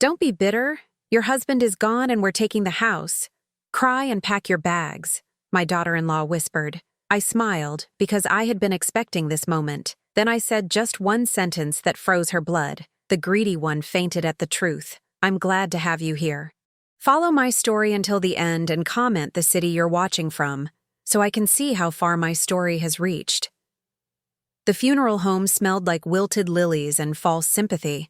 Don't be bitter. Your husband is gone and we're taking the house. Cry and pack your bags, my daughter-in-law whispered. I smiled because I had been expecting this moment. Then I said just one sentence that froze her blood. The greedy one fainted at the truth. I'm glad to have you here. Follow my story until the end and comment the city you're watching from, so I can see how far my story has reached. The funeral home smelled like wilted lilies and false sympathy.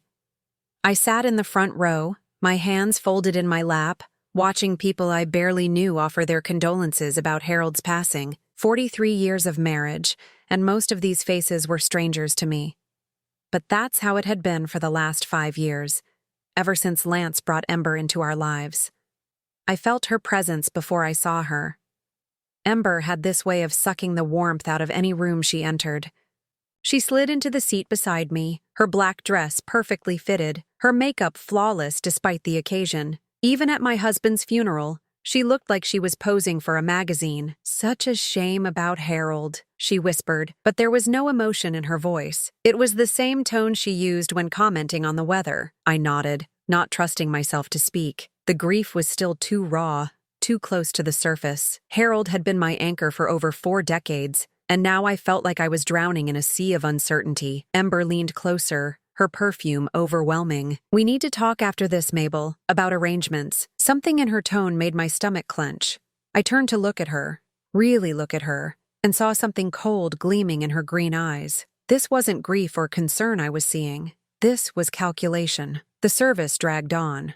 I sat in the front row, my hands folded in my lap, watching people I barely knew offer their condolences about Harold's passing. 43 years of marriage, and most of these faces were strangers to me. But that's how it had been for the last 5 years, ever since Lance brought Ember into our lives. I felt her presence before I saw her. Ember had this way of sucking the warmth out of any room she entered. She slid into the seat beside me, her black dress perfectly fitted, her makeup flawless despite the occasion. Even at my husband's funeral, she looked like she was posing for a magazine. Such a shame about Harold, she whispered, but there was no emotion in her voice. It was the same tone she used when commenting on the weather. I nodded, not trusting myself to speak. The grief was still too raw, too close to the surface. Harold had been my anchor for over 4 decades, and now I felt like I was drowning in a sea of uncertainty. Ember leaned closer, her perfume overwhelming. We need to talk after this, Mabel, about arrangements. Something in her tone made my stomach clench. I turned to look at her, really look at her, and saw something cold gleaming in her green eyes. This wasn't grief or concern I was seeing. This was calculation. The service dragged on.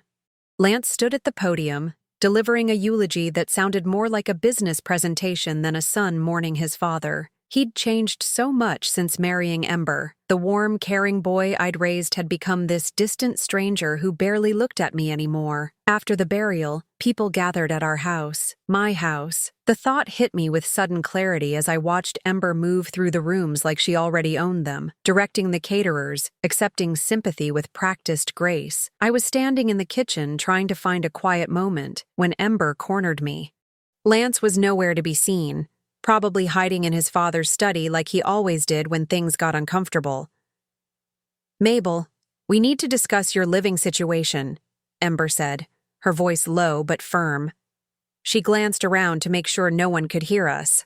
Lance stood at the podium, delivering a eulogy that sounded more like a business presentation than a son mourning his father. He'd changed so much since marrying Ember. The warm, caring boy I'd raised had become this distant stranger who barely looked at me anymore. After the burial, people gathered at our house, my house. The thought hit me with sudden clarity as I watched Ember move through the rooms like she already owned them, directing the caterers, accepting sympathy with practiced grace. I was standing in the kitchen trying to find a quiet moment when Ember cornered me. Lance was nowhere to be seen, probably hiding in his father's study like he always did when things got uncomfortable. Mabel, we need to discuss your living situation, Ember said, her voice low but firm. She glanced around to make sure no one could hear us.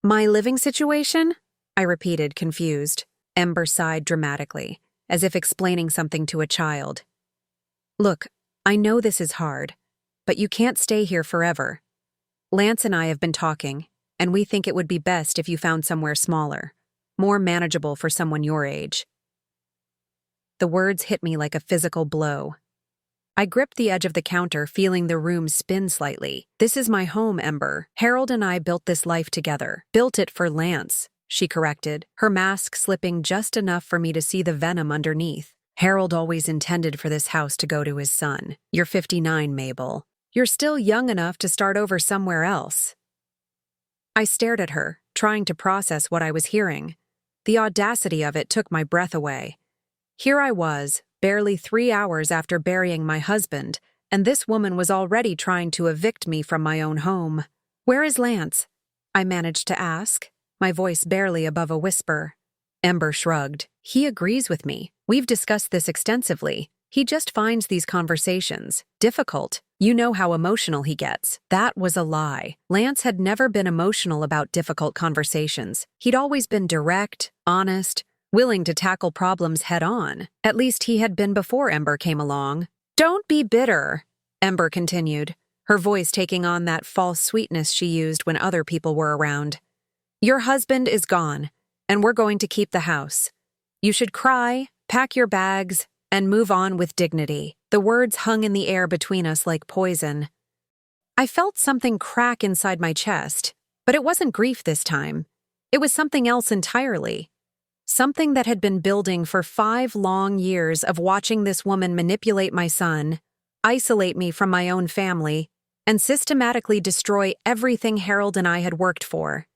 My living situation? I repeated, confused. Ember sighed dramatically, as if explaining something to a child. Look, I know this is hard, but you can't stay here forever. Lance and I have been talking, and we think it would be best if you found somewhere smaller, more manageable for someone your age. The words hit me like a physical blow. I gripped the edge of the counter, feeling the room spin slightly. This is my home, Ember. Harold and I built this life together. Built it for Lance, she corrected, her mask slipping just enough for me to see the venom underneath. Harold always intended for this house to go to his son. You're 59, Mabel. You're still young enough to start over somewhere else. I stared at her, trying to process what I was hearing. The audacity of it took my breath away. Here I was, barely 3 hours after burying my husband, and this woman was already trying to evict me from my own home. Where is Lance? I managed to ask, my voice barely above a whisper. Ember shrugged. He agrees with me. We've discussed this extensively. He just finds these conversations difficult. You know how emotional he gets. That was a lie. Lance had never been emotional about difficult conversations. He'd always been direct, honest, willing to tackle problems head-on. At least he had been before Ember came along. Don't be bitter, Ember continued, her voice taking on that false sweetness she used when other people were around. Your husband is gone, and we're going to keep the house. You should cry, pack your bags, and move on with dignity. The words hung in the air between us like poison. I felt something crack inside my chest, but it wasn't grief this time. It was something else entirely. Something that had been building for 5 long years of watching this woman manipulate my son, isolate me from my own family, and systematically destroy everything Harold and I had worked for.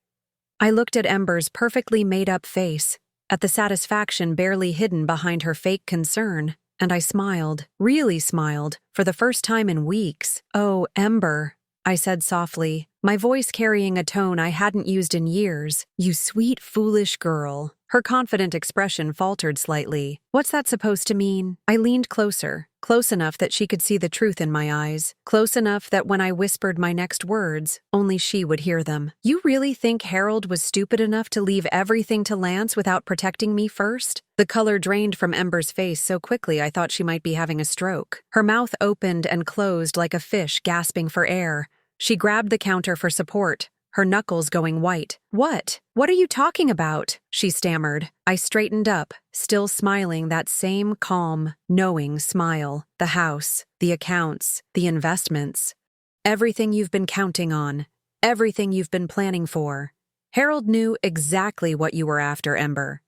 I looked at Ember's perfectly made-up face, at the satisfaction barely hidden behind her fake concern, and I smiled, really smiled, for the first time in weeks. Oh, Ember, I said softly, my voice carrying a tone I hadn't used in years. You sweet, foolish girl. Her confident expression faltered slightly. What's that supposed to mean? I leaned closer, close enough that she could see the truth in my eyes, close enough that when I whispered my next words, only she would hear them. "You really think Harold was stupid enough to leave everything to Lance without protecting me first?" The color drained from Ember's face so quickly I thought she might be having a stroke. Her mouth opened and closed like a fish gasping for air. She grabbed the counter for support, her knuckles going white. "What? What are you talking about?" she stammered. I straightened up, still smiling that same calm, knowing smile. "The house, the accounts, the investments. Everything you've been counting on. Everything you've been planning for. Harold knew exactly what you were after, Ember.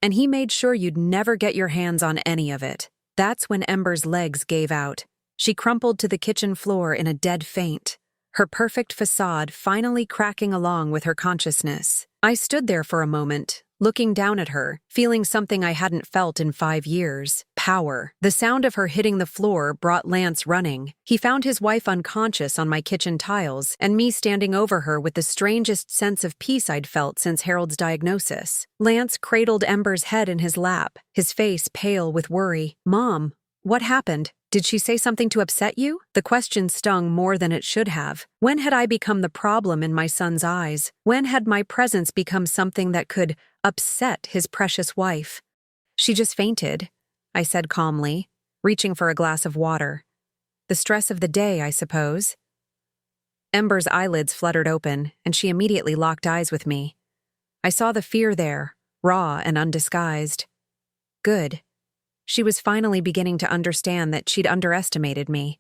And he made sure you'd never get your hands on any of it." That's when Ember's legs gave out. She crumpled to the kitchen floor in a dead faint, her perfect facade finally cracking along with her consciousness. I stood there for a moment, looking down at her, feeling something I hadn't felt in 5 years. Power. The sound of her hitting the floor brought Lance running. He found his wife unconscious on my kitchen tiles, and me standing over her with the strangest sense of peace I'd felt since Harold's diagnosis. Lance cradled Ember's head in his lap, his face pale with worry. "Mom, what happened? Did she say something to upset you?" The question stung more than it should have. When had I become the problem in my son's eyes? When had my presence become something that could upset his precious wife? "She just fainted," I said calmly, reaching for a glass of water. "The stress of the day, I suppose." Ember's eyelids fluttered open, and she immediately locked eyes with me. I saw the fear there, raw and undisguised. Good. She was finally beginning to understand that she'd underestimated me.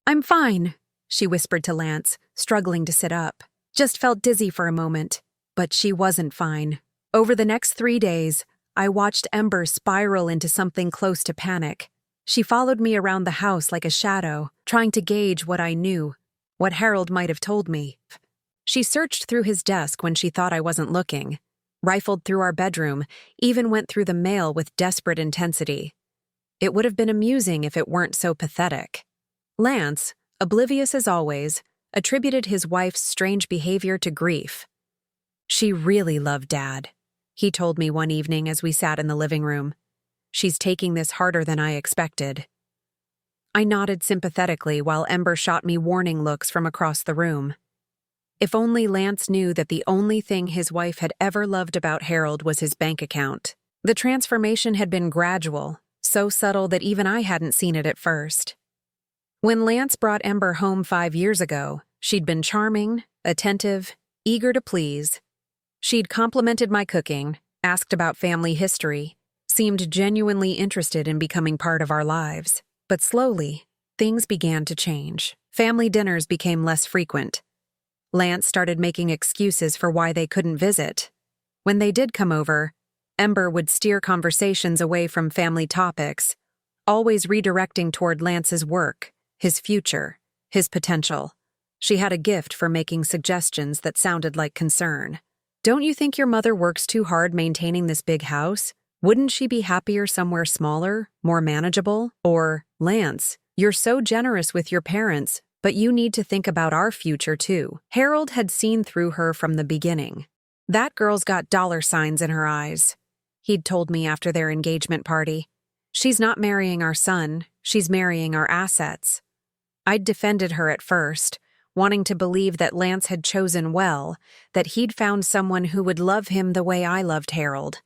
"I'm fine," she whispered to Lance, struggling to sit up. "Just felt dizzy for a moment." But she wasn't fine. Over the next 3 days, I watched Ember spiral into something close to panic. She followed me around the house like a shadow, trying to gauge what I knew, what Harold might have told me. She searched through his desk when she thought I wasn't looking, rifled through our bedroom, even went through the mail with desperate intensity. It would have been amusing if it weren't so pathetic. Lance, oblivious as always, attributed his wife's strange behavior to grief. "She really loved Dad," he told me one evening as we sat in the living room. "She's taking this harder than I expected." I nodded sympathetically while Ember shot me warning looks from across the room. If only Lance knew that the only thing his wife had ever loved about Harold was his bank account. The transformation had been gradual, so subtle that even I hadn't seen it at first. When Lance brought Ember home 5 years ago, she'd been charming, attentive, eager to please. She'd complimented my cooking, asked about family history, seemed genuinely interested in becoming part of our lives. But slowly, things began to change. Family dinners became less frequent. Lance started making excuses for why they couldn't visit. When they did come over, Ember would steer conversations away from family topics, always redirecting toward Lance's work, his future, his potential. She had a gift for making suggestions that sounded like concern. "Don't you think your mother works too hard maintaining this big house? Wouldn't she be happier somewhere smaller, more manageable?" Or, "Lance, you're so generous with your parents, but you need to think about our future too." Harold had seen through her from the beginning. "That girl's got dollar signs in her eyes," he'd told me after their engagement party. "She's not marrying our son, she's marrying our assets." I'd defended her at first, wanting to believe that Lance had chosen well, that he'd found someone who would love him the way I loved Harold.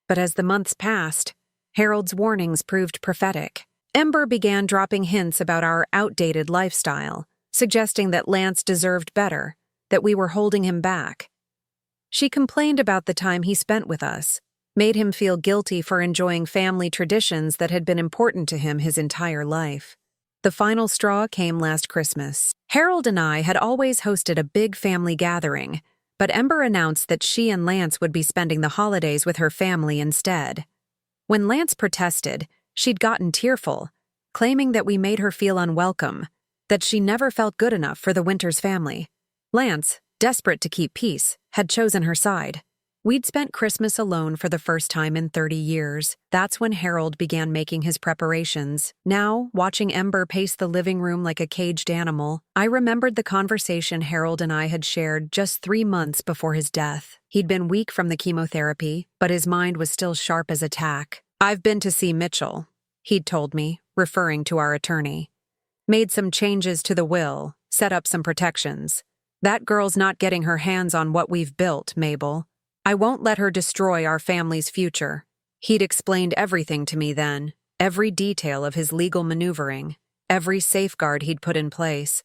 But as the months passed, Harold's warnings proved prophetic. Ember began dropping hints about our outdated lifestyle, suggesting that Lance deserved better, that we were holding him back. She complained about the time he spent with us, made him feel guilty for enjoying family traditions that had been important to him his entire life. The final straw came last Christmas. Harold and I had always hosted a big family gathering, but Ember announced that she and Lance would be spending the holidays with her family instead. When Lance protested, she'd gotten tearful, claiming that we made her feel unwelcome, that she never felt good enough for the Winters family. Lance, desperate to keep peace, had chosen her side. We'd spent Christmas alone for the first time in 30 years. That's when Harold began making his preparations. Now, watching Ember pace the living room like a caged animal, I remembered the conversation Harold and I had shared just 3 months before his death. He'd been weak from the chemotherapy, but his mind was still sharp as a tack. "I've been to see Mitchell," he'd told me, referring to our attorney. Made some changes to the will, set up some protections. That girl's not getting her hands on what we've built, Mabel. I won't let her destroy our family's future. He'd explained everything to me then, every detail of his legal maneuvering, every safeguard he'd put in place.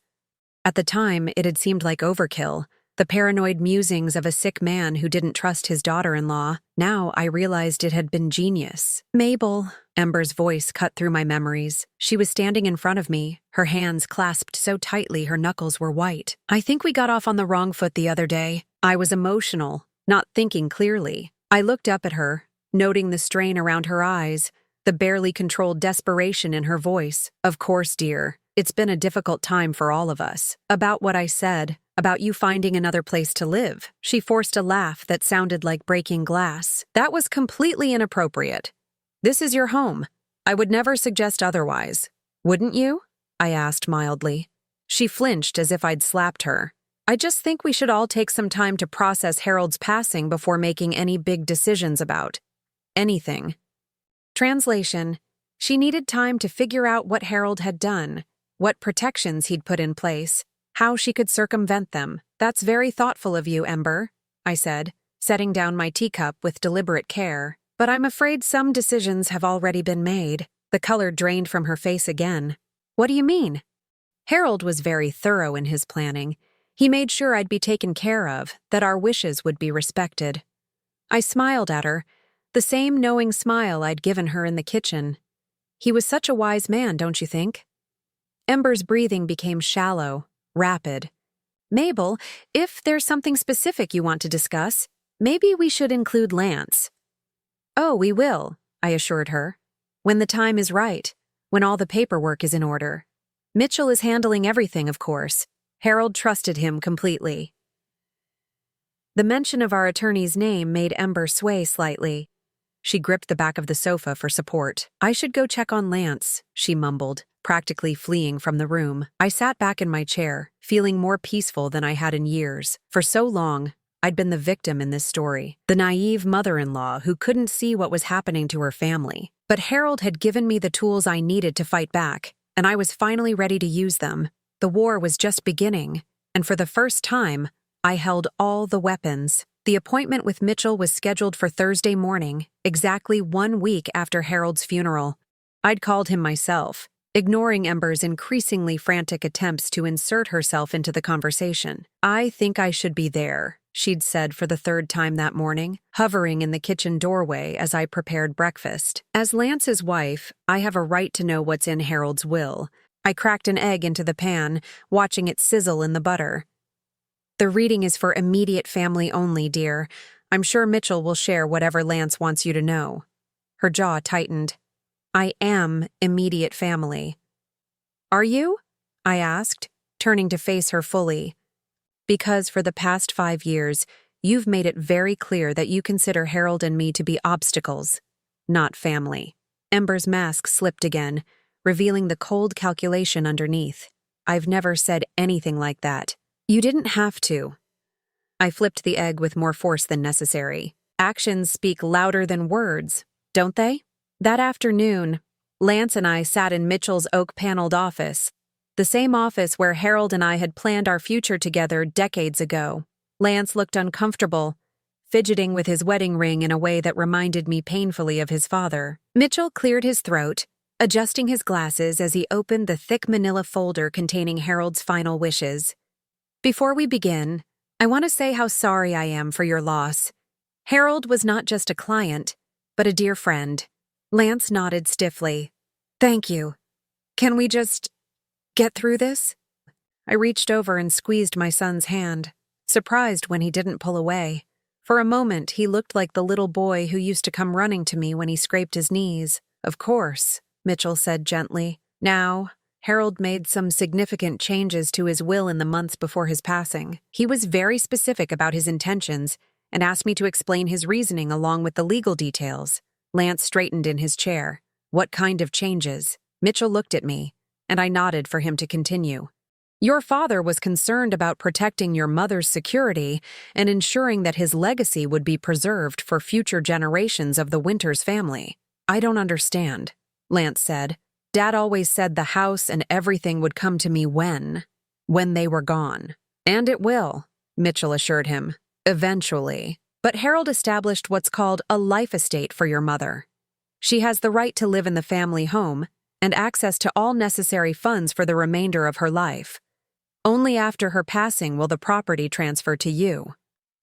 At the time, it had seemed like overkill, the paranoid musings of a sick man who didn't trust his daughter-in-law. Now I realized it had been genius. Mabel, Ember's voice cut through my memories. She was standing in front of me, her hands clasped so tightly her knuckles were white. I think we got off on the wrong foot the other day. I was emotional, not thinking clearly. I looked up at her, noting the strain around her eyes, the barely controlled desperation in her voice. Of course, dear. It's been a difficult time for all of us. About what I said, about you finding another place to live. She forced a laugh that sounded like breaking glass. That was completely inappropriate. This is your home. I would never suggest otherwise. Wouldn't you? I asked mildly. She flinched as if I'd slapped her. I just think we should all take some time to process Harold's passing before making any big decisions about anything. Translation: she needed time to figure out what Harold had done, what protections he'd put in place, how she could circumvent them. That's very thoughtful of you, Ember, I said, setting down my teacup with deliberate care. But I'm afraid some decisions have already been made. The color drained from her face again. What do you mean? Harold was very thorough in his planning. He made sure I'd be taken care of, that our wishes would be respected. I smiled at her, the same knowing smile I'd given her in the kitchen. He was such a wise man, don't you think? Ember's breathing became shallow, rapid. Mabel, if there's something specific you want to discuss, maybe we should include Lance. Oh, we will, I assured her. When the time is right, when all the paperwork is in order. Mitchell is handling everything, of course. Harold trusted him completely. The mention of our attorney's name made Ember sway slightly. She gripped the back of the sofa for support. I should go check on Lance, she mumbled, practically fleeing from the room. I sat back in my chair, feeling more peaceful than I had in years. For so long, I'd been the victim in this story, the naive mother-in-law who couldn't see what was happening to her family. But Harold had given me the tools I needed to fight back, and I was finally ready to use them. The war was just beginning, and for the first time, I held all the weapons. The appointment with Mitchell was scheduled for Thursday morning, exactly 1 week after Harold's funeral. I'd called him myself, ignoring Ember's increasingly frantic attempts to insert herself into the conversation. I think I should be there, she'd said for the third time that morning, hovering in the kitchen doorway as I prepared breakfast. As Lance's wife, I have a right to know what's in Harold's will. I cracked an egg into the pan, watching it sizzle in the butter. The reading is for immediate family only, dear. I'm sure Mitchell will share whatever Lance wants you to know. Her jaw tightened. I am immediate family. Are you? I asked, turning to face her fully. Because for the past 5 years, you've made it very clear that you consider Harold and me to be obstacles, not family. Ember's mask slipped again, revealing the cold calculation underneath. I've never said anything like that. You didn't have to. I flipped the egg with more force than necessary. Actions speak louder than words, don't they? That afternoon, Lance and I sat in Mitchell's oak-paneled office, the same office where Harold and I had planned our future together decades ago. Lance looked uncomfortable, fidgeting with his wedding ring in a way that reminded me painfully of his father. Mitchell cleared his throat, adjusting his glasses as he opened the thick manila folder containing Harold's final wishes. Before we begin, I want to say how sorry I am for your loss. Harold was not just a client, but a dear friend. Lance nodded stiffly. Thank you. Can we just get through this? I reached over and squeezed my son's hand, surprised when he didn't pull away. For a moment, he looked like the little boy who used to come running to me when he scraped his knees. Of course, Mitchell said gently. Now, Harold made some significant changes to his will in the months before his passing. He was very specific about his intentions and asked me to explain his reasoning along with the legal details. Lance straightened in his chair. What kind of changes? Mitchell looked at me, and I nodded for him to continue. Your father was concerned about protecting your mother's security and ensuring that his legacy would be preserved for future generations of the Winters family. I don't understand. Lance said. Dad always said the house and everything would come to me when they were gone. And it will, Mitchell assured him. Eventually. But Harold established what's called a life estate for your mother. She has the right to live in the family home and access to all necessary funds for the remainder of her life. Only after her passing will the property transfer to you.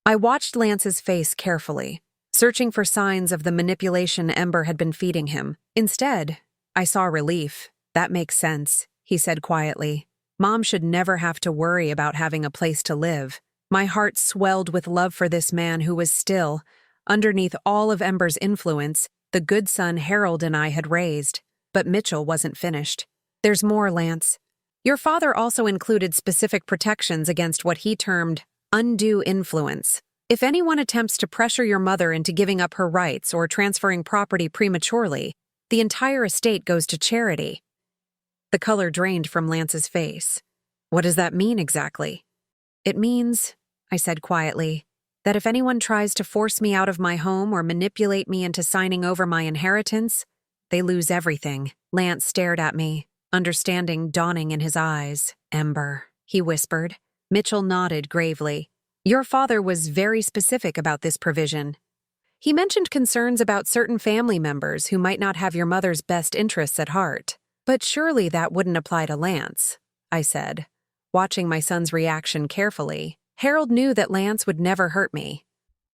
I watched Lance's face carefully, searching for signs of the manipulation Ember had been feeding him. Instead, I saw relief. That makes sense, he said quietly. Mom should never have to worry about having a place to live. My heart swelled with love for this man who was still, underneath all of Ember's influence, the good son Harold and I had raised. But Mitchell wasn't finished. There's more, Lance. Your father also included specific protections against what he termed undue influence. If anyone attempts to pressure your mother into giving up her rights or transferring property prematurely, the entire estate goes to charity. The color drained from Lance's face. What does that mean exactly? It means, I said quietly, that if anyone tries to force me out of my home or manipulate me into signing over my inheritance, they lose everything. Lance stared at me, understanding dawning in his eyes. Ember, he whispered. Mitchell nodded gravely. Your father was very specific about this provision. He mentioned concerns about certain family members who might not have your mother's best interests at heart. But surely that wouldn't apply to Lance, I said, watching my son's reaction carefully. Harold knew that Lance would never hurt me.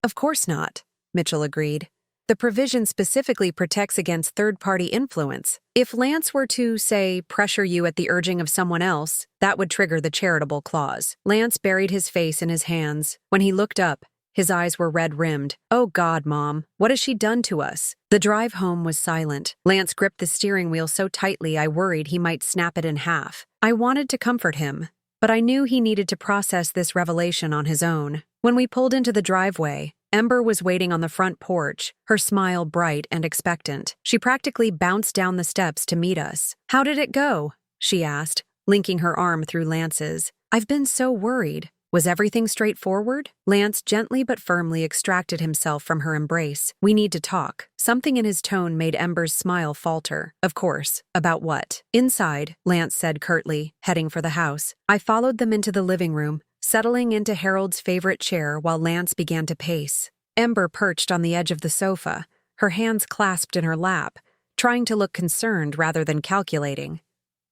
Of course not, Mitchell agreed. The provision specifically protects against third-party influence. If Lance were to, say, pressure you at the urging of someone else, that would trigger the charitable clause. Lance buried his face in his hands. When he looked up, his eyes were red-rimmed. Oh God, Mom, what has she done to us? The drive home was silent. Lance gripped the steering wheel so tightly I worried he might snap it in half. I wanted to comfort him, but I knew he needed to process this revelation on his own. When we pulled into the driveway, Ember was waiting on the front porch, her smile bright and expectant. She practically bounced down the steps to meet us. How did it go? She asked, linking her arm through Lance's. I've been so worried. Was everything straightforward? Lance gently but firmly extracted himself from her embrace. We need to talk. Something in his tone made Ember's smile falter. Of course. About what? Inside, Lance said curtly, heading for the house. I followed them into the living room, settling into Harold's favorite chair while Lance began to pace. Ember perched on the edge of the sofa, her hands clasped in her lap, trying to look concerned rather than calculating.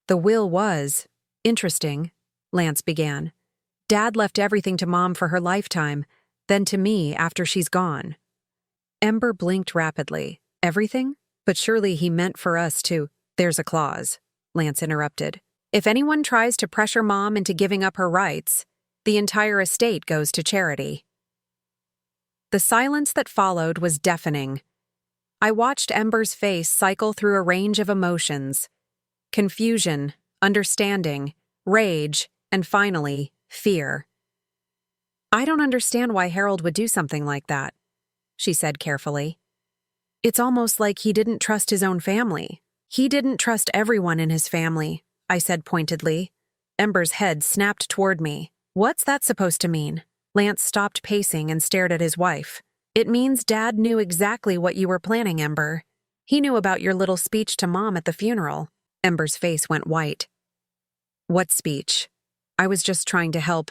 The will was interesting, Lance began. Dad left everything to Mom for her lifetime, then to me after she's gone. Ember blinked rapidly. Everything? But surely he meant for us to— There's a clause, Lance interrupted. If anyone tries to pressure Mom into giving up her rights, the entire estate goes to charity. The silence that followed was deafening. I watched Ember's face cycle through a range of emotions. Confusion, understanding, rage, and finally, fear. I don't understand why Harold would do something like that, she said carefully. It's almost like he didn't trust his own family. He didn't trust everyone in his family, I said pointedly. Ember's head snapped toward me. What's that supposed to mean? Lance stopped pacing and stared at his wife. It means Dad knew exactly what you were planning, Ember. He knew about your little speech to Mom at the funeral. Ember's face went white. What speech? I was just trying to help.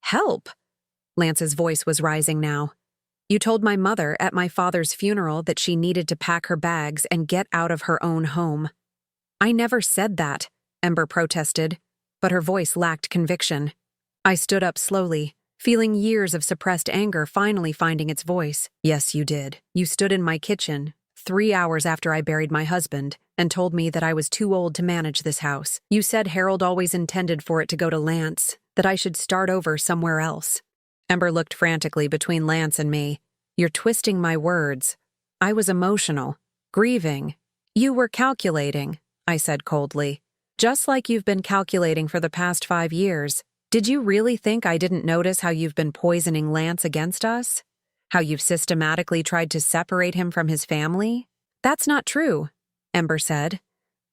Help? Lance's voice was rising now. You told my mother at my father's funeral that she needed to pack her bags and get out of her own home. I never said that, Ember protested, but her voice lacked conviction. I stood up slowly, feeling years of suppressed anger finally finding its voice. Yes, you did. You stood in my kitchen, 3 hours after I buried my husband, and told me that I was too old to manage this house. You said Harold always intended for it to go to Lance, that I should start over somewhere else. Ember looked frantically between Lance and me. You're twisting my words. I was emotional, grieving. You were calculating, I said coldly. Just like you've been calculating for the past 5 years. Did you really think I didn't notice how you've been poisoning Lance against us? How you've systematically tried to separate him from his family? That's not true, Ember said.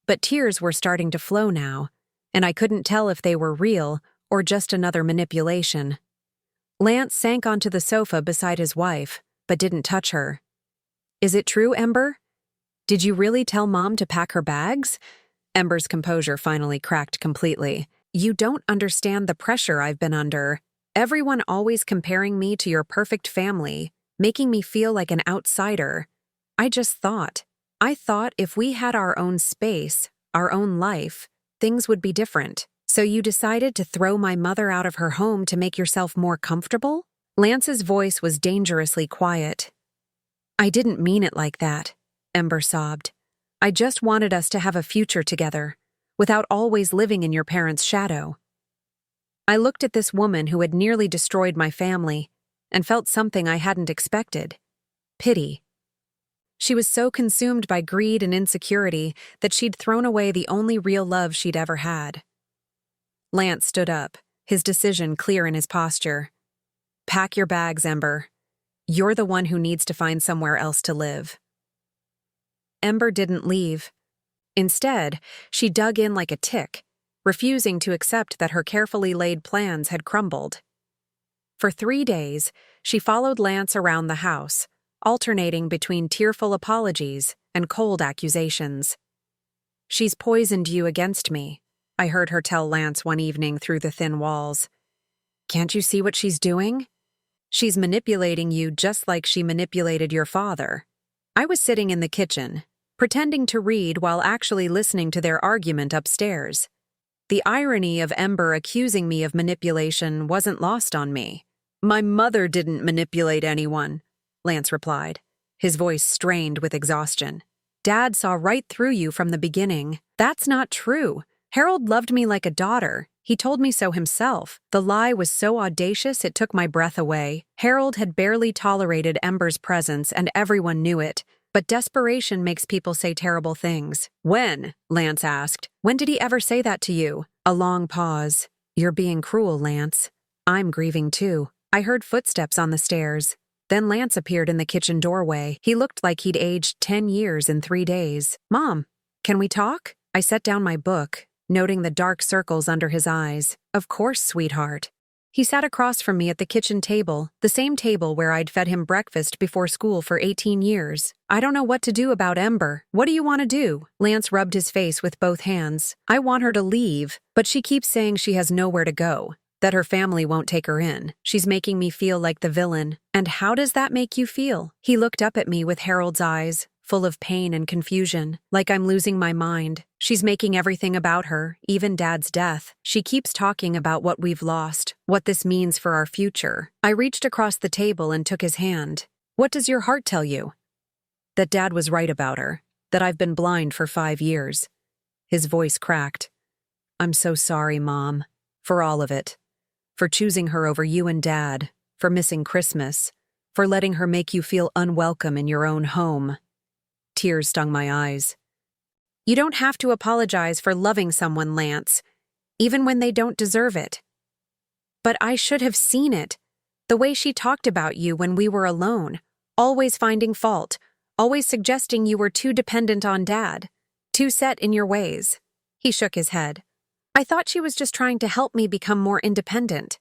But tears were starting to flow now, and I couldn't tell if they were real or just another manipulation. Lance sank onto the sofa beside his wife, but didn't touch her. Is it true, Ember? Did you really tell Mom to pack her bags? Ember's composure finally cracked completely. You don't understand the pressure I've been under. Everyone always comparing me to your perfect family, making me feel like an outsider. I thought if we had our own space, our own life, things would be different. So you decided to throw my mother out of her home to make yourself more comfortable? Lance's voice was dangerously quiet. I didn't mean it like that, Ember sobbed. I just wanted us to have a future together, without always living in your parents' shadow. I looked at this woman who had nearly destroyed my family, and felt something I hadn't expected. Pity. She was so consumed by greed and insecurity that she'd thrown away the only real love she'd ever had. Lance stood up, his decision clear in his posture. Pack your bags, Ember. You're the one who needs to find somewhere else to live. Ember didn't leave. Instead, she dug in like a tick, refusing to accept that her carefully laid plans had crumbled. For 3 days, she followed Lance around the house, alternating between tearful apologies and cold accusations. She's poisoned you against me, I heard her tell Lance one evening through the thin walls. Can't you see what she's doing? She's manipulating you just like she manipulated your father. I was sitting in the kitchen, pretending to read while actually listening to their argument upstairs. The irony of Ember accusing me of manipulation wasn't lost on me. My mother didn't manipulate anyone, Lance replied, his voice strained with exhaustion. Dad saw right through you from the beginning. That's not true. Harold loved me like a daughter. He told me so himself. The lie was so audacious it took my breath away. Harold had barely tolerated Ember's presence and everyone knew it. But desperation makes people say terrible things. When? Lance asked. When did he ever say that to you? A long pause. You're being cruel, Lance. I'm grieving too. I heard footsteps on the stairs. Then Lance appeared in the kitchen doorway. He looked like he'd aged 10 years in 3 days. Mom, can we talk? I set down my book, noting the dark circles under his eyes. Of course, sweetheart. He sat across from me at the kitchen table, the same table where I'd fed him breakfast before school for 18 years. I don't know what to do about Ember. What do you want to do? Lance rubbed his face with both hands. I want her to leave, but she keeps saying she has nowhere to go, that her family won't take her in. She's making me feel like the villain. And how does that make you feel? He looked up at me with Harold's eyes, full of pain and confusion, like I'm losing my mind. She's making everything about her, even Dad's death. She keeps talking about what we've lost, what this means for our future. I reached across the table and took his hand. What does your heart tell you? That Dad was right about her, that I've been blind for 5 years. His voice cracked. I'm so sorry, Mom, for all of it. For choosing her over you and Dad, for missing Christmas, for letting her make you feel unwelcome in your own home. Tears stung my eyes. You don't have to apologize for loving someone, Lance, even when they don't deserve it. But I should have seen it. The way she talked about you when we were alone, always finding fault, always suggesting you were too dependent on Dad, too set in your ways. He shook his head. I thought she was just trying to help me become more independent.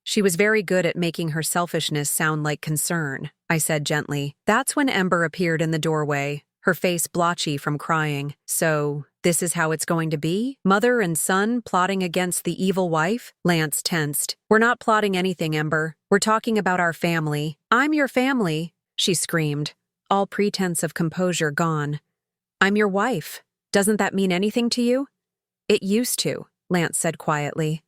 She was very good at making her selfishness sound like concern, I said gently. That's when Ember appeared in the doorway, her face blotchy from crying. So, this is how it's going to be? Mother and son plotting against the evil wife? Lance tensed. We're not plotting anything, Ember. We're talking about our family. I'm your family, she screamed, all pretense of composure gone. I'm your wife. Doesn't that mean anything to you? It used to, Lance said quietly.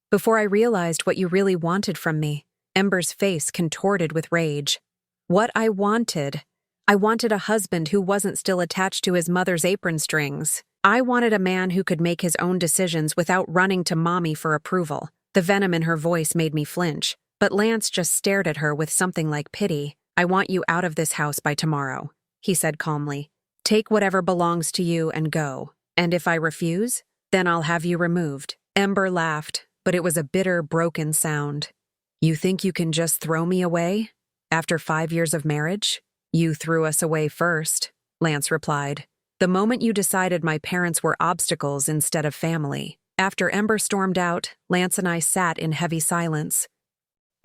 Before I realized what you really wanted from me. Ember's face contorted with rage. What I wanted a husband who wasn't still attached to his mother's apron strings. I wanted a man who could make his own decisions without running to Mommy for approval. The venom in her voice made me flinch, but Lance just stared at her with something like pity. I want you out of this house by tomorrow, he said calmly. Take whatever belongs to you and go. And if I refuse, then I'll have you removed. Ember laughed, but it was a bitter, broken sound. You think you can just throw me away? After 5 years of marriage? You threw us away first, Lance replied. The moment you decided my parents were obstacles instead of family. After Ember stormed out, Lance and I sat in heavy silence.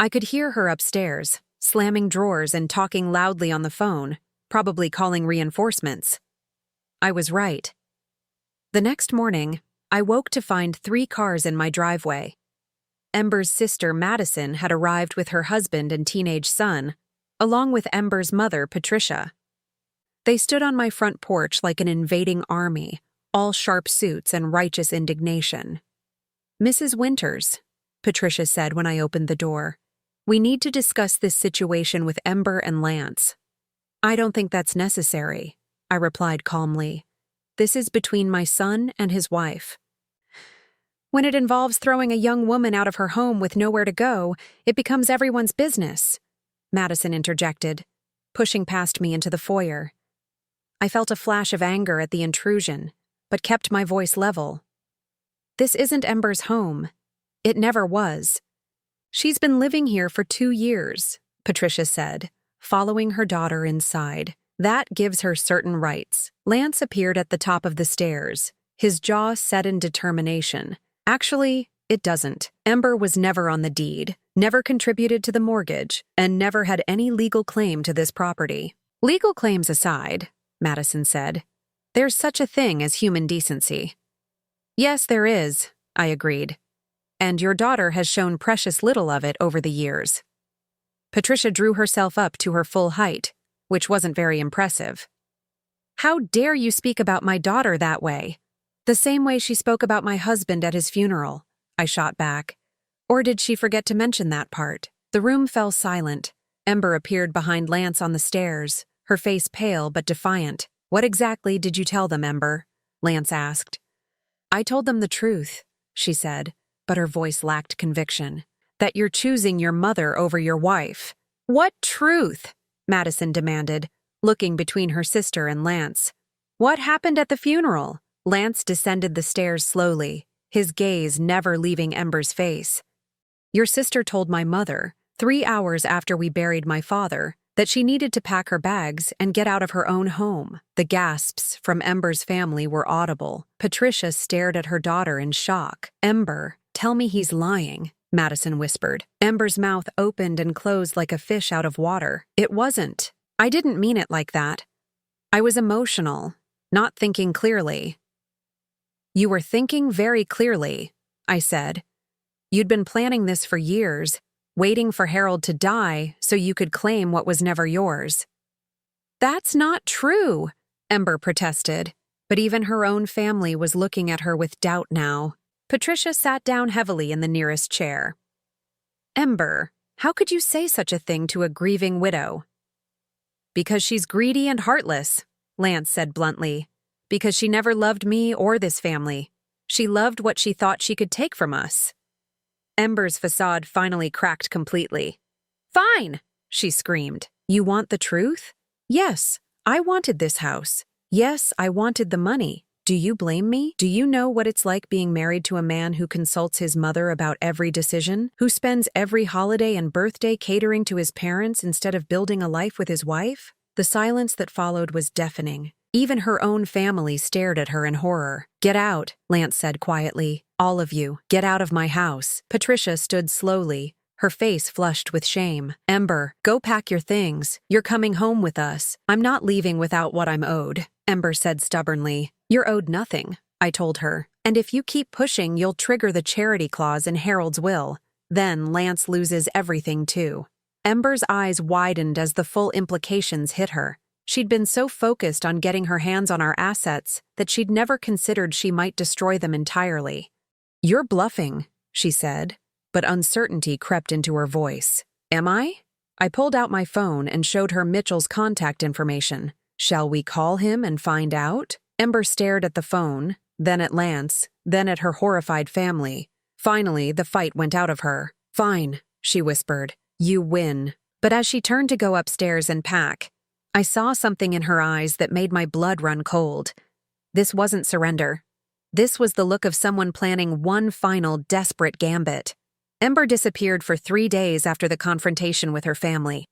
I could hear her upstairs, slamming drawers and talking loudly on the phone, probably calling reinforcements. I was right. The next morning, I woke to find 3 cars in my driveway. Ember's sister, Madison, had arrived with her husband and teenage son, along with Ember's mother, Patricia. They stood on my front porch like an invading army, all sharp suits and righteous indignation. "Mrs. Winters," Patricia said when I opened the door, "we need to discuss this situation with Ember and Lance." "I don't think that's necessary," I replied calmly. "This is between my son and his wife." "When it involves throwing a young woman out of her home with nowhere to go, it becomes everyone's business," Madison interjected, pushing past me into the foyer. I felt a flash of anger at the intrusion, but kept my voice level. "This isn't Ember's home. It never was. She's been living here for 2 years," Patricia said, following her daughter inside. "That gives her certain rights." Lance appeared at the top of the stairs, his jaw set in determination. "Actually, it doesn't. Ember was never on the deed, never contributed to the mortgage, and never had any legal claim to this property." "Legal claims aside," Madison said, "there's such a thing as human decency." "Yes, there is," I agreed. "And your daughter has shown precious little of it over the years." Patricia drew herself up to her full height, which wasn't very impressive. "How dare you speak about my daughter that way?" "The same way she spoke about my husband at his funeral," I shot back. "Or did she forget to mention that part?" The room fell silent. Ember appeared behind Lance on the stairs, her face pale but defiant. "What exactly did you tell them, Ember?" Lance asked. "I told them the truth," she said, but her voice lacked conviction. "That you're choosing your mother over your wife." "What truth?" Madison demanded, looking between her sister and Lance. "What happened at the funeral?" Lance descended the stairs slowly, his gaze never leaving Ember's face. "Your sister told my mother, 3 hours after we buried my father, that she needed to pack her bags and get out of her own home." The gasps from Ember's family were audible. Patricia stared at her daughter in shock. "Ember, tell me he's lying," Madison whispered. Ember's mouth opened and closed like a fish out of water. "It wasn't. I didn't mean it like that. I was emotional, not thinking clearly." "You were thinking very clearly," I said. "You'd been planning this for years, waiting for Harold to die so you could claim what was never yours." "That's not true," Ember protested, but even her own family was looking at her with doubt now. Patricia sat down heavily in the nearest chair. "Ember, how could you say such a thing to a grieving widow?" "Because she's greedy and heartless," Lance said bluntly. "Because she never loved me or this family. She loved what she thought she could take from us." Ember's facade finally cracked completely. "Fine!" she screamed. "You want the truth?" "Yes, I wanted this house. Yes, I wanted the money. Do you blame me? Do you know what it's like being married to a man who consults his mother about every decision, who spends every holiday and birthday catering to his parents instead of building a life with his wife?" The silence that followed was deafening. Even her own family stared at her in horror. "Get out," Lance said quietly. "All of you, get out of my house." Patricia stood slowly, her face flushed with shame. "Ember, go pack your things. You're coming home with us." "I'm not leaving without what I'm owed," Ember said stubbornly. "You're owed nothing," I told her. "And if you keep pushing, you'll trigger the charity clause in Harold's will. Then Lance loses everything too." Ember's eyes widened as the full implications hit her. She'd been so focused on getting her hands on our assets that she'd never considered she might destroy them entirely. "You're bluffing," she said, but uncertainty crept into her voice. "Am I?" I pulled out my phone and showed her Mitchell's contact information. "Shall we call him and find out?" Ember stared at the phone, then at Lance, then at her horrified family. Finally, the fight went out of her. "Fine," she whispered. "You win." But as she turned to go upstairs and pack, I saw something in her eyes that made my blood run cold. This wasn't surrender. This was the look of someone planning one final desperate gambit. Ember disappeared for 3 days after the confrontation with her family.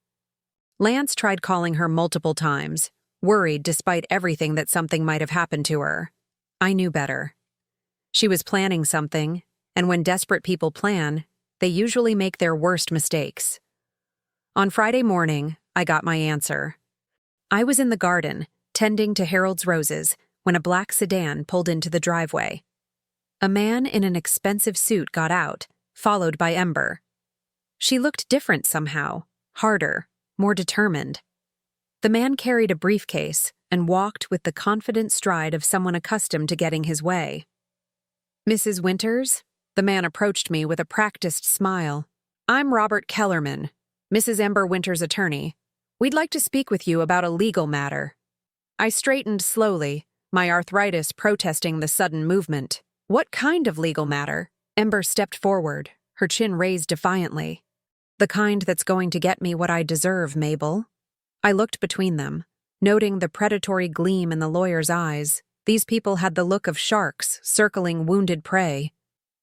Lance tried calling her multiple times, worried despite everything that something might have happened to her. I knew better. She was planning something, and when desperate people plan, they usually make their worst mistakes. On Friday morning, I got my answer. I was in the garden, tending to Harold's roses, when a black sedan pulled into the driveway. A man in an expensive suit got out, followed by Ember. She looked different somehow, harder, more determined. The man carried a briefcase and walked with the confident stride of someone accustomed to getting his way. "Mrs. Winters?" The man approached me with a practiced smile. "I'm Robert Kellerman, Mrs. Ember Winters' attorney. We'd like to speak with you about a legal matter." I straightened slowly, my arthritis protesting the sudden movement. "What kind of legal matter?" Ember stepped forward, her chin raised defiantly. "The kind that's going to get me what I deserve, Mabel." I looked between them, noting the predatory gleam in the lawyer's eyes. These people had the look of sharks circling wounded prey.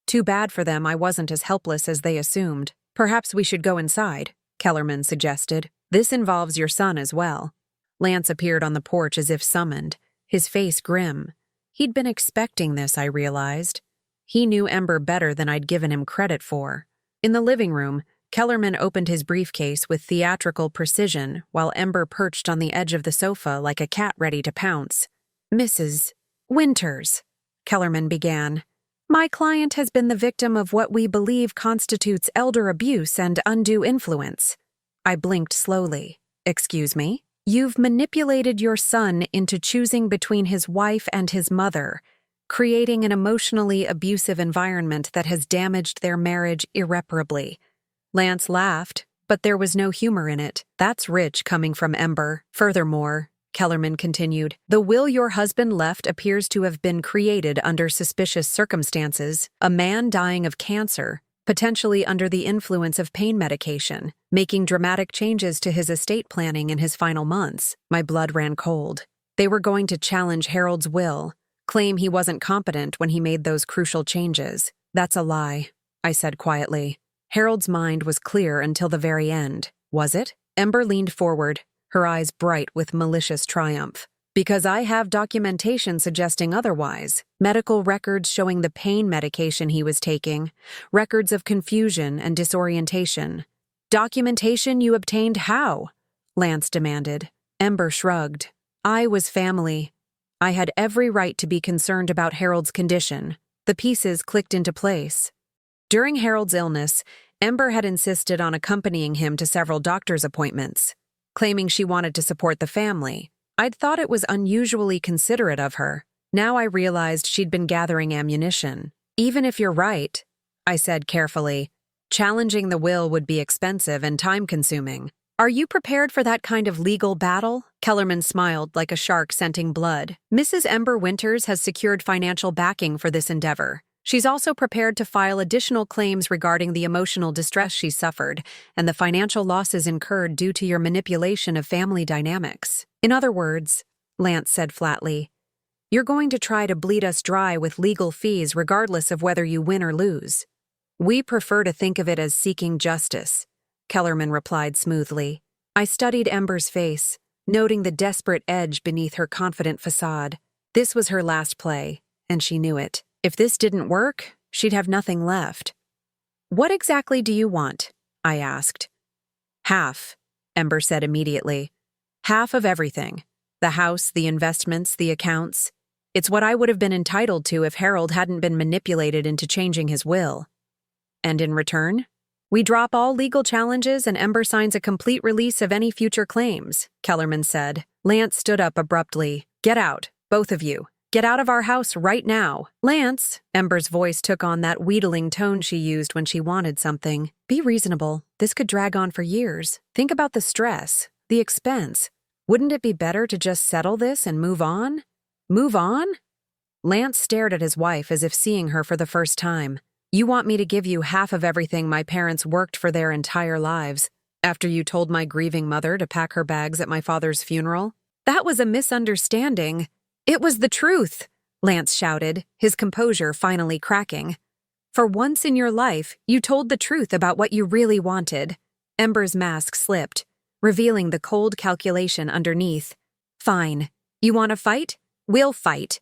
Too bad for them I wasn't as helpless as they assumed. "Perhaps we should go inside," Kellerman suggested. "This involves your son as well." Lance appeared on the porch as if summoned, his face grim. He'd been expecting this, I realized. He knew Ember better than I'd given him credit for. In the living room, Kellerman opened his briefcase with theatrical precision while Ember perched on the edge of the sofa like a cat ready to pounce. "Mrs. Winters," Kellerman began, "my client has been the victim of what we believe constitutes elder abuse and undue influence." I blinked slowly. "Excuse me?" "You've manipulated your son into choosing between his wife and his mother, creating an emotionally abusive environment that has damaged their marriage irreparably." Lance laughed, but there was no humor in it. "That's rich coming from Ember. Furthermore," Kellerman continued, "the will your husband left appears to have been created under suspicious circumstances, a man dying of cancer, potentially under the influence of pain medication, making dramatic changes to his estate planning in his final months." My blood ran cold. They were going to challenge Harold's will, claim he wasn't competent when he made those crucial changes. "That's a lie," I said quietly. Harold's mind was clear until the very end. Was it? Ember leaned forward, her eyes bright with malicious triumph. "Because I have documentation suggesting otherwise. Medical records showing the pain medication he was taking, records of confusion and disorientation." "Documentation you obtained how?" Lance demanded. Ember shrugged. "I was family. I had every right to be concerned about Harold's condition." The pieces clicked into place. During Harold's illness, Ember had insisted on accompanying him to several doctor's appointments, claiming she wanted to support the family. I'd thought it was unusually considerate of her. Now I realized she'd been gathering ammunition. "Even if you're right," I said carefully, "challenging the will would be expensive and time-consuming. Are you prepared for that kind of legal battle?" Kellerman smiled like a shark scenting blood. "Mrs. Ember Winters has secured financial backing for this endeavor. She's also prepared to file additional claims regarding the emotional distress she suffered and the financial losses incurred due to your manipulation of family dynamics. In other words," Lance said flatly, "you're going to try to bleed us dry with legal fees regardless of whether you win or lose." "We prefer to think of it as seeking justice," Kellerman replied smoothly. I studied Ember's face, noting the desperate edge beneath her confident facade. This was her last play, and she knew it. If this didn't work, she'd have nothing left. "What exactly do you want?" I asked. "Half," Ember said immediately. "Half of everything. The house, the investments, the accounts. It's what I would have been entitled to if Harold hadn't been manipulated into changing his will." "And in return?" "We drop all legal challenges and Ember signs a complete release of any future claims," Kellerman said. Lance stood up abruptly. "Get out, both of you. Get out of our house right now." "Lance," Ember's voice took on that wheedling tone she used when she wanted something. "Be reasonable. This could drag on for years. Think about the stress, the expense. Wouldn't it be better to just settle this and move on?" "Move on?" Lance stared at his wife as if seeing her for the first time. "You want me to give you half of everything my parents worked for their entire lives, after you told my grieving mother to pack her bags at my father's funeral?" "That was a misunderstanding." "It was the truth," Lance shouted, his composure finally cracking. "For once in your life, you told the truth about what you really wanted." Ember's mask slipped, revealing the cold calculation underneath. "Fine. You want to fight? We'll fight.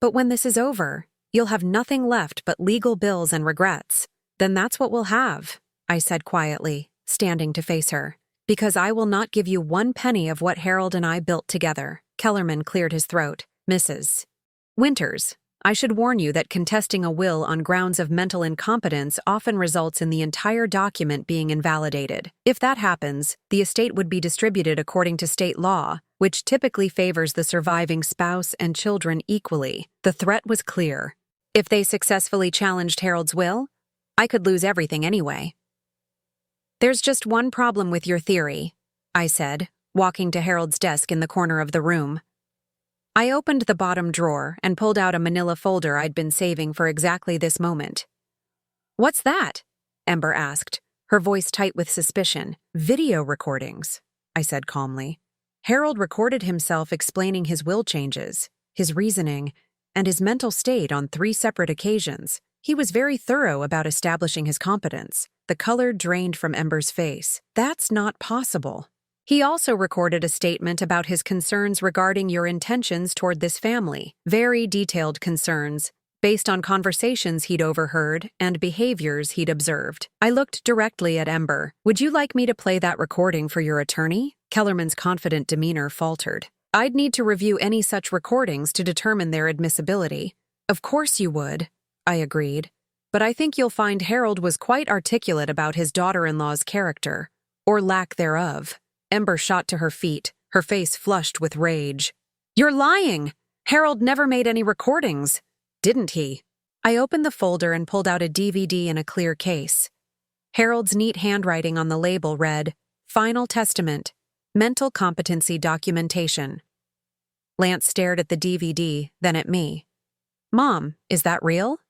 But when this is over, you'll have nothing left but legal bills and regrets." "Then that's what we'll have," I said quietly, standing to face her. "Because I will not give you one penny of what Harold and I built together." Kellerman cleared his throat. "Mrs. Winters, I should warn you that contesting a will on grounds of mental incompetence often results in the entire document being invalidated. If that happens, the estate would be distributed according to state law, which typically favors the surviving spouse and children equally. The threat was clear. If they successfully challenged Harold's will, I could lose everything anyway. There's just one problem with your theory, I said, walking to Harold's desk in the corner of the room. I opened the bottom drawer and pulled out a manila folder I'd been saving for exactly this moment. "What's that?" Ember asked, her voice tight with suspicion. "Video recordings," I said calmly. Harold recorded himself explaining his will changes, his reasoning, and his mental state on 3 separate occasions. He was very thorough about establishing his competence. The color drained from Ember's face. "That's not possible." He also recorded a statement about his concerns regarding your intentions toward this family. Very detailed concerns, based on conversations he'd overheard and behaviors he'd observed. I looked directly at Ember. "Would you like me to play that recording for your attorney?" Kellerman's confident demeanor faltered. "I'd need to review any such recordings to determine their admissibility." "Of course you would," I agreed. "But I think you'll find Harold was quite articulate about his daughter-in-law's character, or lack thereof." Ember shot to her feet, her face flushed with rage. "You're lying! Harold never made any recordings, didn't he?" I opened the folder and pulled out a DVD in a clear case. Harold's neat handwriting on the label read, "Final Testament, Mental Competency Documentation." Lance stared at the DVD, then at me. "Mom, is that real?"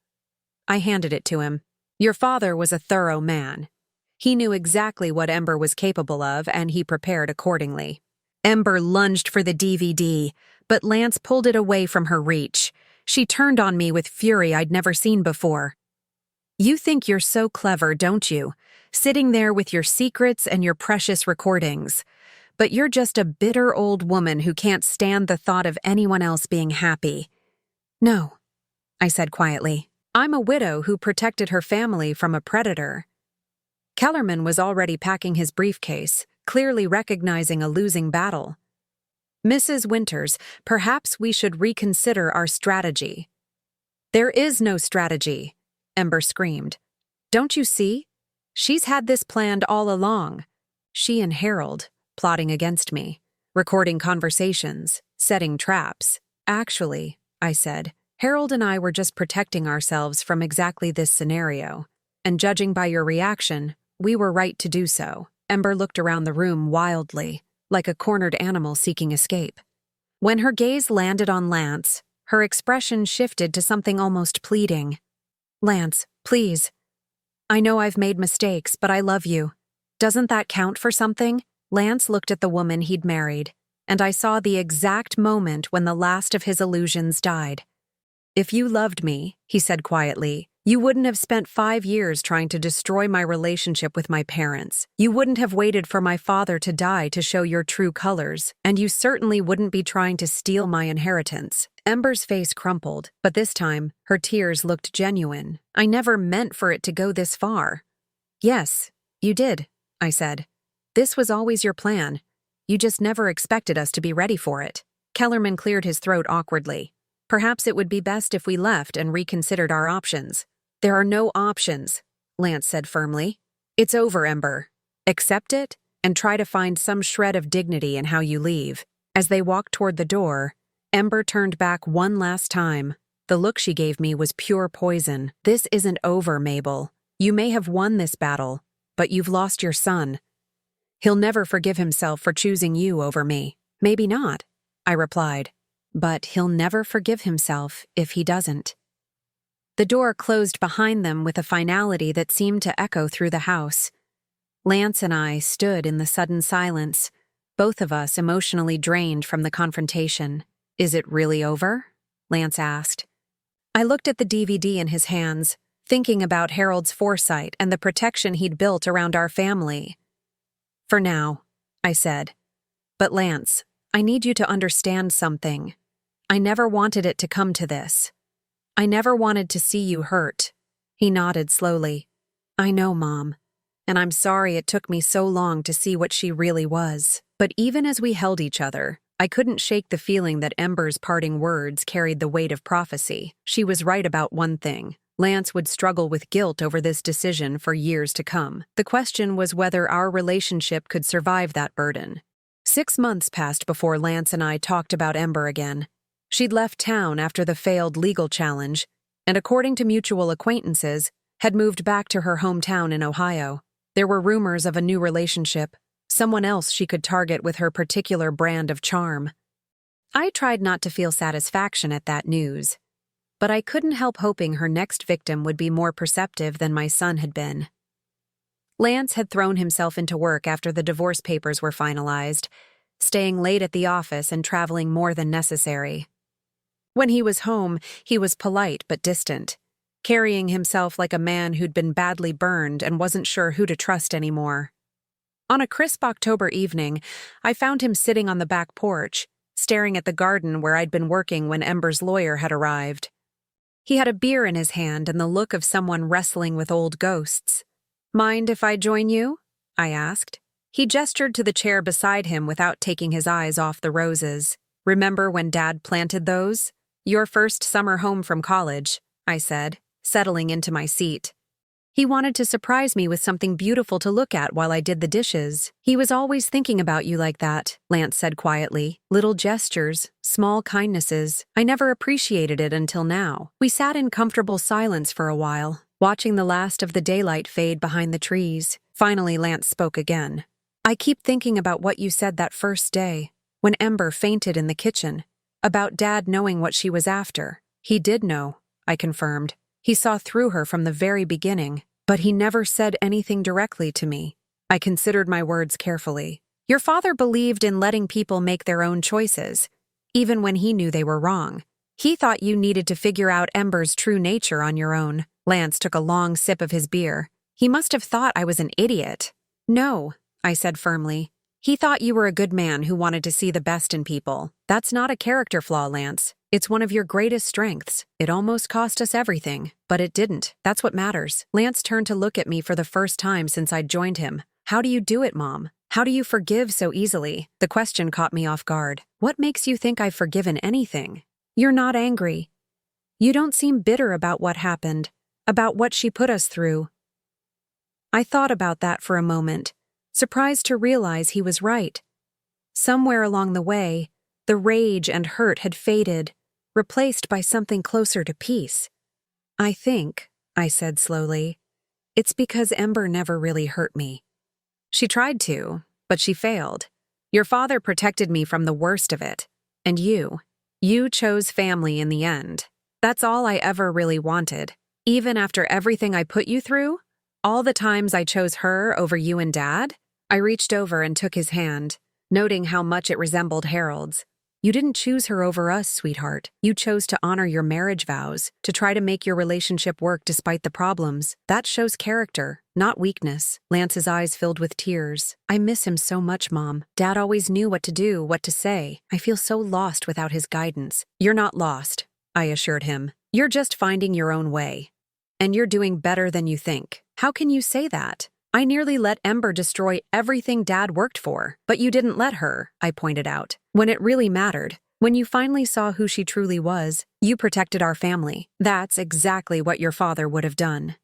I handed it to him. "Your father was a thorough man. He knew exactly what Ember was capable of, and he prepared accordingly." Ember lunged for the DVD, but Lance pulled it away from her reach. She turned on me with fury I'd never seen before. "You think you're so clever, don't you? Sitting there with your secrets and your precious recordings. But you're just a bitter old woman who can't stand the thought of anyone else being happy." "No," I said quietly. "I'm a widow who protected her family from a predator." Kellerman was already packing his briefcase, clearly recognizing a losing battle. "Mrs. Winters, perhaps we should reconsider our strategy." "There is no strategy," Ember screamed. "Don't you see? She's had this planned all along. She and Harold, plotting against me, recording conversations, setting traps. Actually," I said, "Harold and I were just protecting ourselves from exactly this scenario. And judging by your reaction, we were right to do so." Ember looked around the room wildly, like a cornered animal seeking escape. When her gaze landed on Lance, her expression shifted to something almost pleading. "Lance, please. I know I've made mistakes, but I love you. Doesn't that count for something?" Lance looked at the woman he'd married, and I saw the exact moment when the last of his illusions died. "If you loved me," he said quietly, "you wouldn't have spent 5 years trying to destroy my relationship with my parents. You wouldn't have waited for my father to die to show your true colors, and you certainly wouldn't be trying to steal my inheritance." Ember's face crumpled, but this time, her tears looked genuine. "I never meant for it to go this far." "Yes, you did," I said. "This was always your plan. You just never expected us to be ready for it." Kellerman cleared his throat awkwardly. "Perhaps it would be best if we left and reconsidered our options." "There are no options," Lance said firmly. "It's over, Ember. Accept it and try to find some shred of dignity in how you leave." As they walked toward the door, Ember turned back one last time. The look she gave me was pure poison. "This isn't over, Mabel. You may have won this battle, but you've lost your son. He'll never forgive himself for choosing you over me." "Maybe not," I replied. "But he'll never forgive himself if he doesn't." The door closed behind them with a finality that seemed to echo through the house. Lance and I stood in the sudden silence, both of us emotionally drained from the confrontation. "Is it really over?" Lance asked. I looked at the DVD in his hands, thinking about Harold's foresight and the protection he'd built around our family. "For now," I said. "But Lance, I need you to understand something. I never wanted it to come to this. I never wanted to see you hurt." He nodded slowly. "I know, Mom, and I'm sorry it took me so long to see what she really was." But even as we held each other, I couldn't shake the feeling that Ember's parting words carried the weight of prophecy. She was right about one thing. Lance would struggle with guilt over this decision for years to come. The question was whether our relationship could survive that burden. 6 months passed before Lance and I talked about Ember again. She'd left town after the failed legal challenge, and according to mutual acquaintances, had moved back to her hometown in Ohio. There were rumors of a new relationship, someone else she could target with her particular brand of charm. I tried not to feel satisfaction at that news, but I couldn't help hoping her next victim would be more perceptive than my son had been. Lance had thrown himself into work after the divorce papers were finalized, staying late at the office and traveling more than necessary. When he was home, he was polite but distant, carrying himself like a man who'd been badly burned and wasn't sure who to trust anymore. On a crisp October evening, I found him sitting on the back porch, staring at the garden where I'd been working when Ember's lawyer had arrived. He had a beer in his hand and the look of someone wrestling with old ghosts. "Mind if I join you?" I asked. He gestured to the chair beside him without taking his eyes off the roses. "Remember when Dad planted those? Your first summer home from college," I said, settling into my seat. He wanted to surprise me with something beautiful to look at while I did the dishes. "He was always thinking about you like that," Lance said quietly. "Little gestures, small kindnesses. I never appreciated it until now." We sat in comfortable silence for a while, watching the last of the daylight fade behind the trees. Finally, Lance spoke again. "I keep thinking about what you said that first day, when Ember fainted in the kitchen, about Dad knowing what she was after." "He did know," I confirmed. "He saw through her from the very beginning, but he never said anything directly to me." I considered my words carefully. "Your father believed in letting people make their own choices, even when he knew they were wrong. He thought you needed to figure out Ember's true nature on your own." Lance took a long sip of his beer. "He must have thought I was an idiot." "No," I said firmly. "He thought you were a good man who wanted to see the best in people. That's not a character flaw, Lance. It's one of your greatest strengths. It almost cost us everything, but it didn't. That's what matters." Lance turned to look at me for the first time since I'd joined him. "How do you do it, Mom? How do you forgive so easily?" The question caught me off guard. "What makes you think I've forgiven anything? You're not angry. You don't seem bitter about what happened, about what she put us through." I thought about that for a moment, surprised to realize he was right. Somewhere along the way, the rage and hurt had faded, replaced by something closer to peace. "I think," I said slowly, "it's because Ember never really hurt me. She tried to, but she failed. Your father protected me from the worst of it, and you chose family in the end. That's all I ever really wanted. Even after everything I put you through, all the times I chose her over you and Dad." I reached over and took his hand, noting how much it resembled Harold's. "You didn't choose her over us, sweetheart. You chose to honor your marriage vows, to try to make your relationship work despite the problems. That shows character, not weakness." Lance's eyes filled with tears. "I miss him so much, Mom. Dad always knew what to do, what to say. I feel so lost without his guidance." "You're not lost," I assured him. "You're just finding your own way. And you're doing better than you think." "How can you say that? I nearly let Ember destroy everything Dad worked for." "But you didn't let her," I pointed out. "When it really mattered, when you finally saw who she truly was, you protected our family. That's exactly what your father would have done."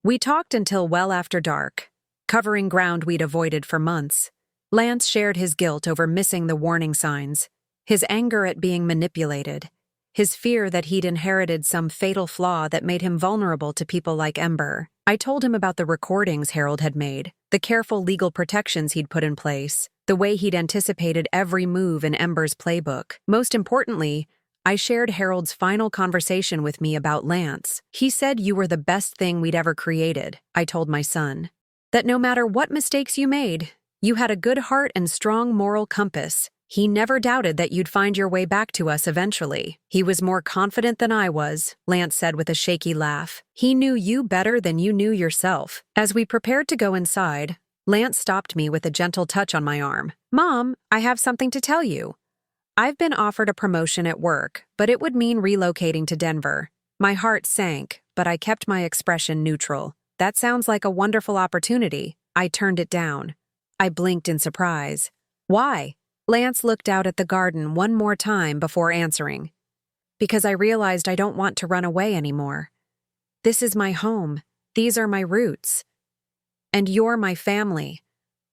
We talked until well after dark, covering ground we'd avoided for months. Lance shared his guilt over missing the warning signs, his anger at being manipulated, his fear that he'd inherited some fatal flaw that made him vulnerable to people like Ember. I told him about the recordings Harold had made, the careful legal protections he'd put in place, the way he'd anticipated every move in Ember's playbook. Most importantly, I shared Harold's final conversation with me about Lance. "He said you were the best thing we'd ever created," I told my son. "That no matter what mistakes you made, you had a good heart and strong moral compass. He never doubted that you'd find your way back to us eventually." "He was more confident than I was," Lance said with a shaky laugh. "He knew you better than you knew yourself." As we prepared to go inside, Lance stopped me with a gentle touch on my arm. "Mom, I have something to tell you. I've been offered a promotion at work, but it would mean relocating to Denver." My heart sank, but I kept my expression neutral. "That sounds like a wonderful opportunity." I turned it down. I blinked in surprise. "Why?" Lance looked out at the garden one more time before answering. Because I realized I don't want to run away anymore. This is my home. These are my roots. And you're my family.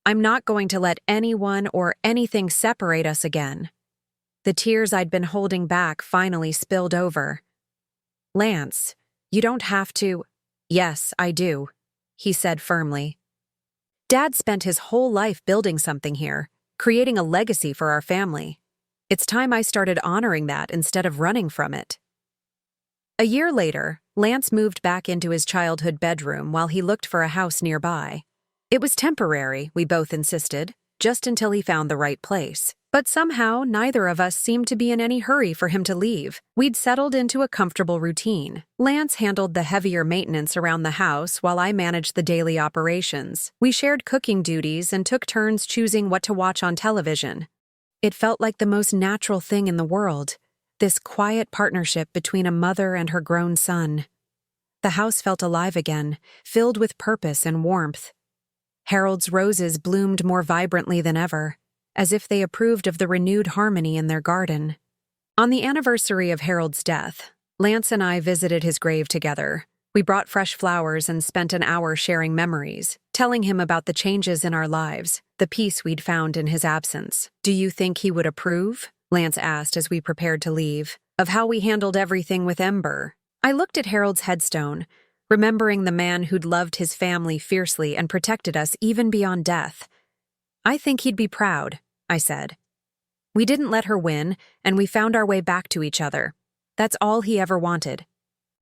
I'm not going to let anyone or anything separate us again. The tears I'd been holding back finally spilled over. Lance, you don't have to. Yes, I do, he said firmly. Dad spent his whole life building something here, creating a legacy for our family. It's time I started honoring that instead of running from it. A year later, Lance moved back into his childhood bedroom while he looked for a house nearby. It was temporary, we both insisted, just until he found the right place. But somehow, neither of us seemed to be in any hurry for him to leave. We'd settled into a comfortable routine. Lance handled the heavier maintenance around the house while I managed the daily operations. We shared cooking duties and took turns choosing what to watch on television. It felt like the most natural thing in the world, this quiet partnership between a mother and her grown son. The house felt alive again, filled with purpose and warmth. Harold's roses bloomed more vibrantly than ever, as if they approved of the renewed harmony in their garden. On the anniversary of Harold's death, Lance and I visited his grave together. We brought fresh flowers and spent an hour sharing memories, telling him about the changes in our lives, the peace we'd found in his absence. "Do you think he would approve?" Lance asked as we prepared to leave, "of how we handled everything with Ember?" I looked at Harold's headstone, remembering the man who'd loved his family fiercely and protected us even beyond death. "I think he'd be proud," I said. We didn't let her win, and we found our way back to each other. That's all he ever wanted.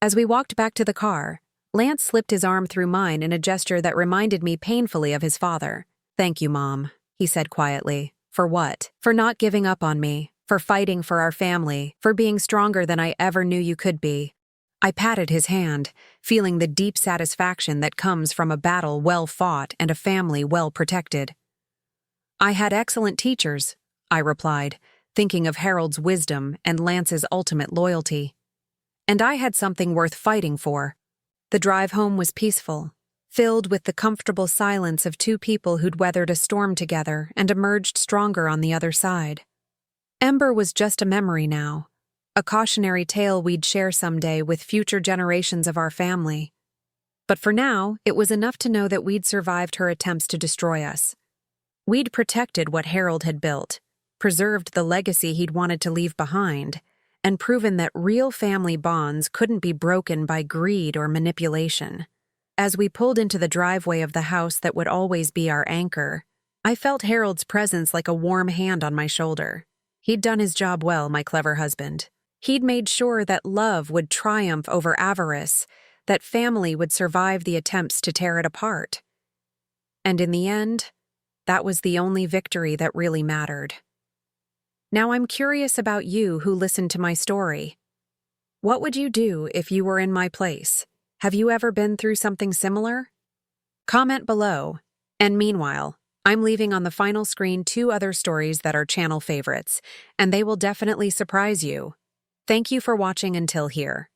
As we walked back to the car, Lance slipped his arm through mine in a gesture that reminded me painfully of his father. "Thank you, Mom," he said quietly. "For what? For not giving up on me, for fighting for our family, for being stronger than I ever knew you could be." I patted his hand, feeling the deep satisfaction that comes from a battle well fought and a family well protected. "I had excellent teachers," I replied, thinking of Harold's wisdom and Lance's ultimate loyalty. "And I had something worth fighting for." The drive home was peaceful, filled with the comfortable silence of two people who'd weathered a storm together and emerged stronger on the other side. Ember was just a memory now, a cautionary tale we'd share someday with future generations of our family. But for now, it was enough to know that we'd survived her attempts to destroy us. We'd protected what Harold had built, preserved the legacy he'd wanted to leave behind, and proven that real family bonds couldn't be broken by greed or manipulation. As we pulled into the driveway of the house that would always be our anchor, I felt Harold's presence like a warm hand on my shoulder. He'd done his job well, my clever husband. He'd made sure that love would triumph over avarice, that family would survive the attempts to tear it apart. And in the end, that was the only victory that really mattered. Now I'm curious about you who listened to my story. What would you do if you were in my place? Have you ever been through something similar? Comment below. And meanwhile, I'm leaving on the final screen 2 other stories that are channel favorites, and they will definitely surprise you. Thank you for watching until here.